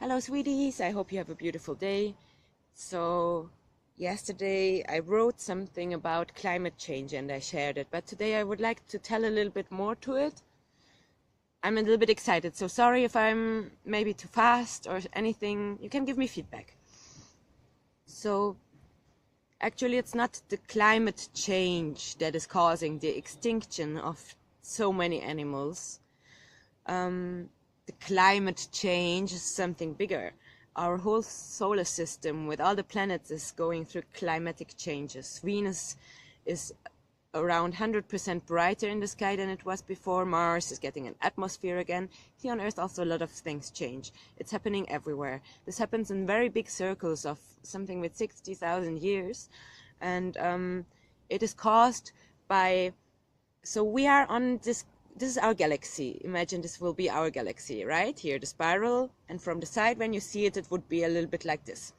Hello sweeties, I hope you have a beautiful day. So yesterday I wrote something about climate change and I shared it, but today I would like to tell a little bit more to it. I'm a little bit excited, so sorry if I'm maybe too fast or anything. You can give me feedback. So actually it's not the climate change that is causing the extinction of so many animals. The climate change is something bigger. Our whole solar system with all the planets is going through climatic changes. Venus is around 100% brighter in the sky than it was before. Mars is getting an atmosphere again. Here on Earth also a lot of things change. It's happening everywhere. This happens in very big circles of something with 60,000 years. And it is caused by... So we are on this is our galaxy. Imagine this will be our galaxy, right? Here, the spiral, and from the side, when you see it, it would be a little bit like this.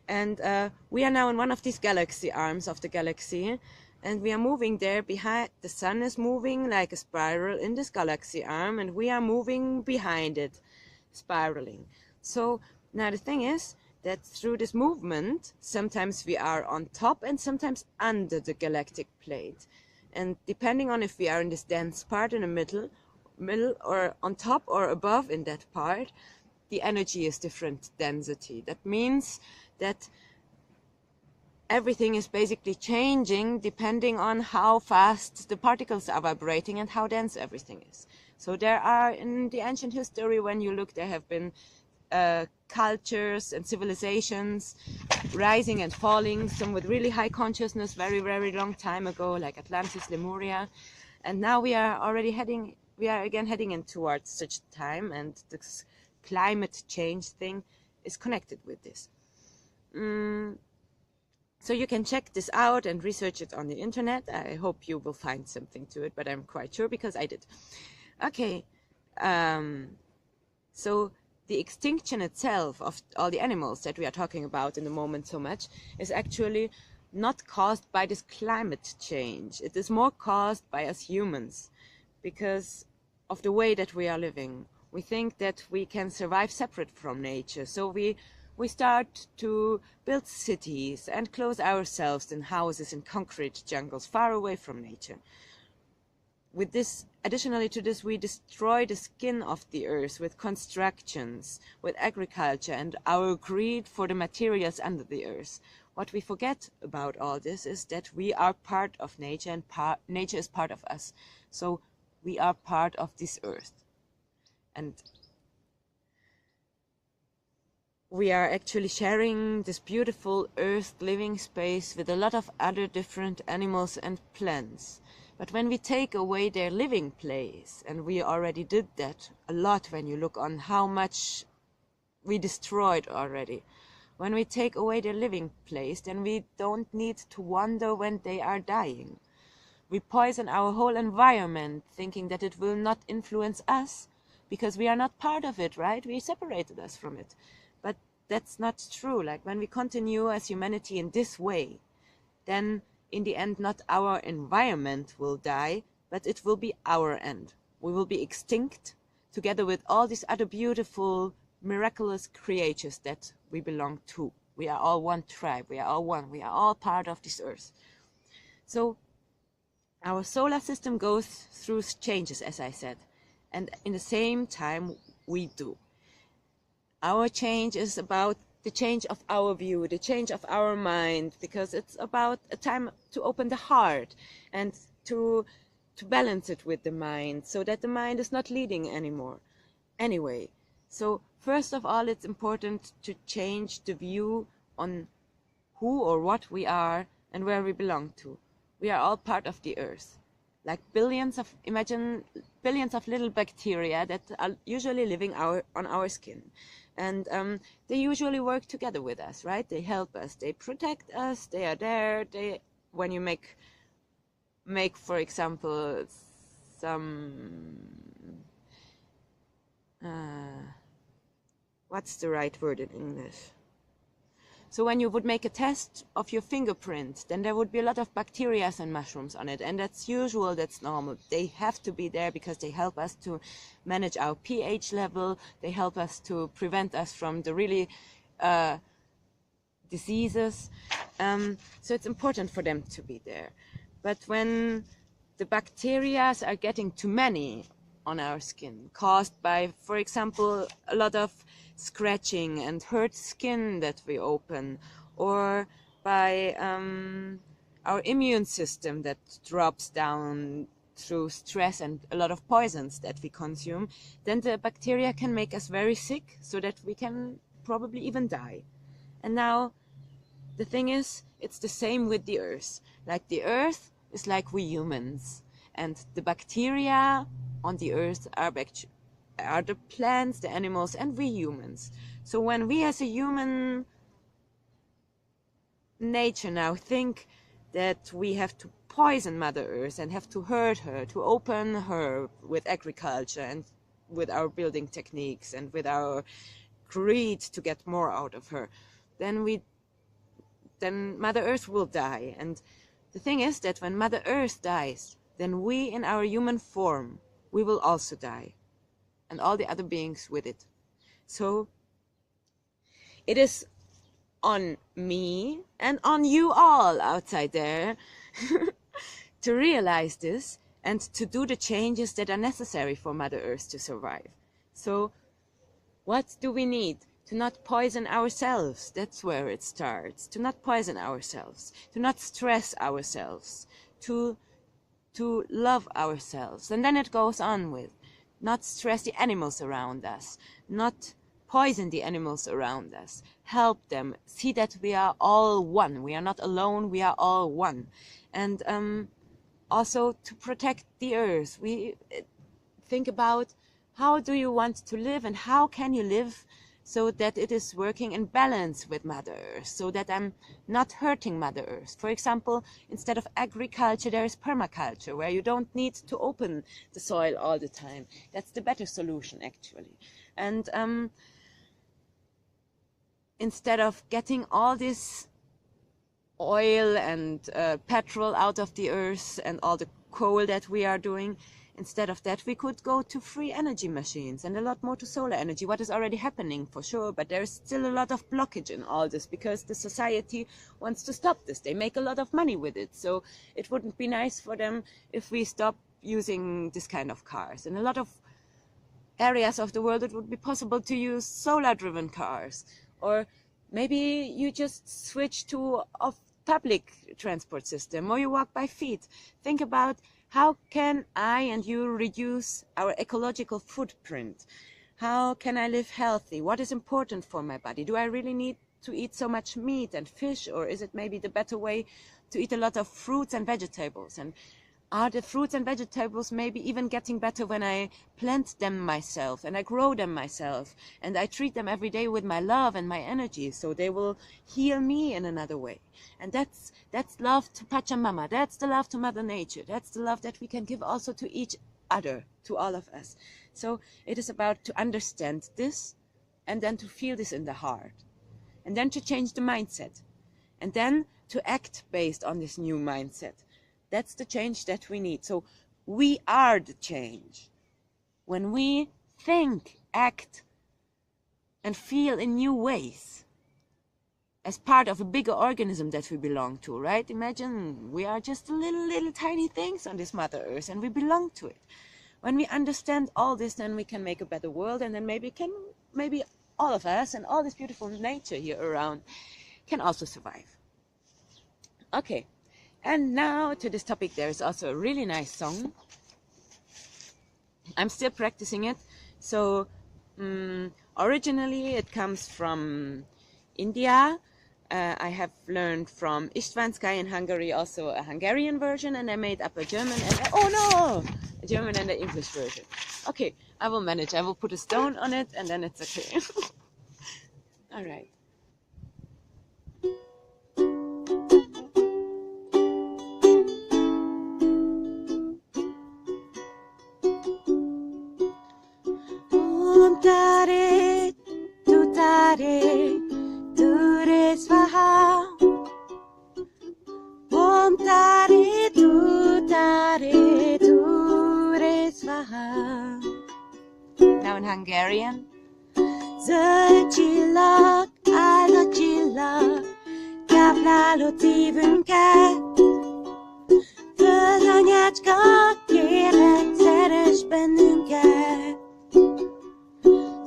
And we are now in one of these galaxy arms of the galaxy, and we are moving there behind. The sun is moving like a spiral in this galaxy arm, and we are moving behind it, spiraling. So now the thing is that through this movement, sometimes we are on top and sometimes under the galactic plate. And depending on if we are in this dense part in the middle or on top or above in that part, the energy is different density. That means that everything is basically changing depending on how fast the particles are vibrating and how dense everything is. So there are, in the ancient history, when you look, there have been cultures and civilizations rising and falling, some with really high consciousness very, very long time ago, like Atlantis, Lemuria. And now we are again heading in towards such time, and this climate change thing is connected with this. So you can check this out and research it on the internet. I hope you will find something to it, but I'm quite sure because I did. Okay, so the extinction itself of all the animals that we are talking about in the moment so much is actually not caused by this climate change. It is more caused by us humans because of the way that we are living. We think that we can survive separate from nature. So we start to build cities and close ourselves in houses in concrete jungles far away from nature. With this, additionally to this, we destroy the skin of the earth with constructions, with agriculture, and our greed for the materials under the earth. What we forget about all this is that we are part of nature, and nature is part of us. So we are part of this earth. And we are actually sharing this beautiful earth living space with a lot of other different animals and plants. But when we take away their living place, and we already did that a lot when you look on how much we destroyed already, when we take away their living place, then we don't need to wonder when they are dying. We poison our whole environment, thinking that it will not influence us, because we are not part of it, right? We separated us from it. But that's not true. Like when we continue as humanity in this way, then in the end, not our environment will die, but it will be our end. We will be extinct together with all these other beautiful, miraculous creatures that we belong to. We are all one tribe. We are all one. We are all part of this earth. So our solar system goes through changes, as I said, and in the same time we do. Our change is about the change of our view, the change of our mind, because it's about a time to open the heart and to balance it with the mind, so that the mind is not leading anymore. Anyway, so first of all, it's important to change the view on who or what we are and where we belong to. We are all part of the earth. Like imagine billions of little bacteria that are usually living on our skin. And they usually work together with us, right? They help us, they protect us, they are there. When you make, for example, some, what's the right word in English? So when you would make a test of your fingerprint, then there would be a lot of bacteria and mushrooms on it. And that's usual, that's normal. They have to be there because they help us to manage our pH level. They help us to prevent us from the really diseases. So it's important for them to be there. But when the bacteria are getting too many on our skin, caused by, for example, a lot of scratching and hurt skin that we open, or by our immune system that drops down through stress and a lot of poisons that we consume, then the bacteria can make us very sick, so that we can probably even die. And now the thing is, it's the same with the earth. Like the earth is like we humans, and the bacteria on the earth are the plants, the animals, and we humans. So when we as a human nature now think that we have to poison Mother Earth and have to hurt her, to open her with agriculture and with our building techniques and with our greed to get more out of her, then Mother Earth will die. And the thing is that when Mother Earth dies, then we in our human form, we will also die, and all the other beings with it. So it is on me and on you all outside there to realize this and to do the changes that are necessary for Mother Earth to survive. So what do we need? To not poison ourselves. That's where it starts. To not poison ourselves, to not stress ourselves, to love ourselves. And then it goes on with not stress the animals around us, not poison the animals around us, help them, see that we are all one. We are not alone, we are all one. And also to protect the earth. We think about how do you want to live and how can you live so that it is working in balance with Mother Earth, so that I'm not hurting Mother Earth. For example, instead of agriculture, there is permaculture, where you don't need to open the soil all the time. That's the better solution, actually. And instead of getting all this oil and petrol out of the earth and all the coal that we are doing, instead of that, we could go to free energy machines and a lot more to solar energy, what is already happening for sure, but there's still a lot of blockage in all this because the society wants to stop this. They make a lot of money with it, so it wouldn't be nice for them if we stop using this kind of cars. In a lot of areas of the world, it would be possible to use solar-driven cars, or maybe you just switch to a public transport system, or you walk by feet. Think about how can I and you reduce our ecological footprint? How can I live healthy? What is important for my body? Do I really need to eat so much meat and fish, or is it maybe the better way to eat a lot of fruits and vegetables? And are the fruits and vegetables maybe even getting better when I plant them myself and I grow them myself and I treat them every day with my love and my energy, so they will heal me in another way? And that's love to Pachamama. That's the love to Mother Nature. That's the love that we can give also to each other, to all of us. So it is about to understand this and then to feel this in the heart and then to change the mindset and then to act based on this new mindset. That's the change that we need. So we are the change. When we think, act, and feel in new ways, as part of a bigger organism that we belong to, right? Imagine we are just little tiny things on this Mother Earth and we belong to it. When we understand all this, then we can make a better world, and then maybe all of us and all this beautiful nature here around can also survive. Okay. And now to this topic, there is also a really nice song. I'm still practicing it. So originally it comes from India. I have learned from Istvansky in Hungary also a Hungarian version, and I made up a German and a German and an English version. Okay, I will manage. I will put a stone on it and then it's okay. All right. Tare, tu tare, tu res va Hungarian. Zöldcsillag, áldott csillag, tápláló szívünket. Földanyácska, kérlek, szeress bennünket.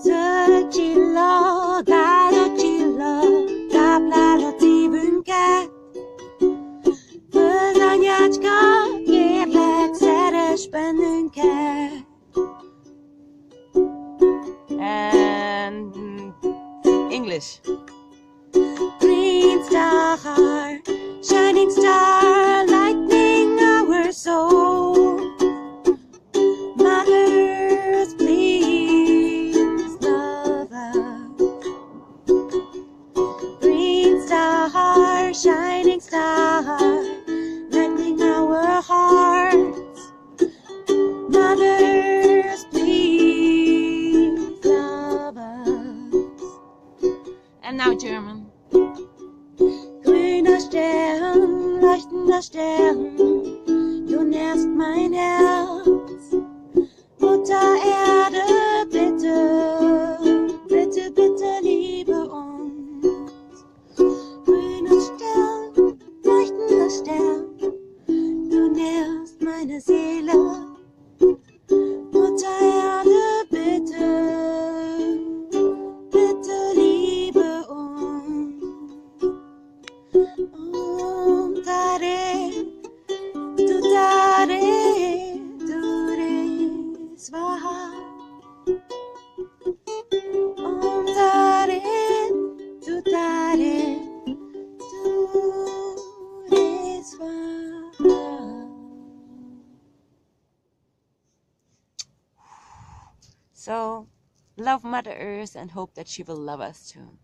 Zöld csillag, áldott csillag, tápláló szívünket. Földanyácska, kérlek, szeress bennünket. And English. Green star, shining star, lightening our soul. Mothers, please love us. Green star, shining star, lightening our hearts. Mothers, please love us. And now German. Grüner Stern, leuchtender Stern, du nährst mein Herz. Mutter Erde, bitte, bitte, bitte liebe uns. Grüner Stern, leuchtender Stern, du nährst meine Seele. Mutter Erde, bitte, bitte liebe uns. Tare, tu tare, dure, svaha. Tare, tu tare, dure, svaha. So, love Mother Earth and hope that she will love us too.